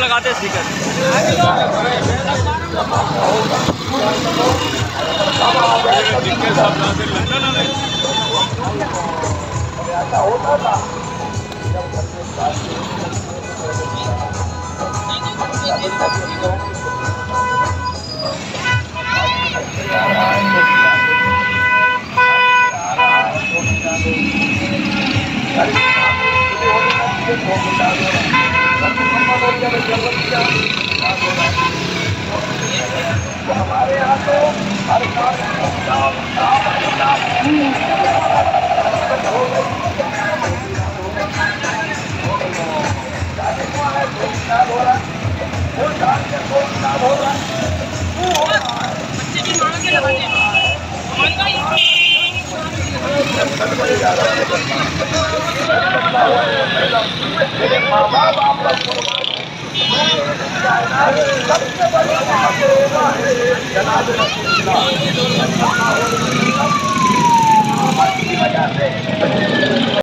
लगाते स्पीकर। हमारे यहाँ तो हर साल मेरे माँ बाप आप लोग सबसे बड़ी जनाब की वजह से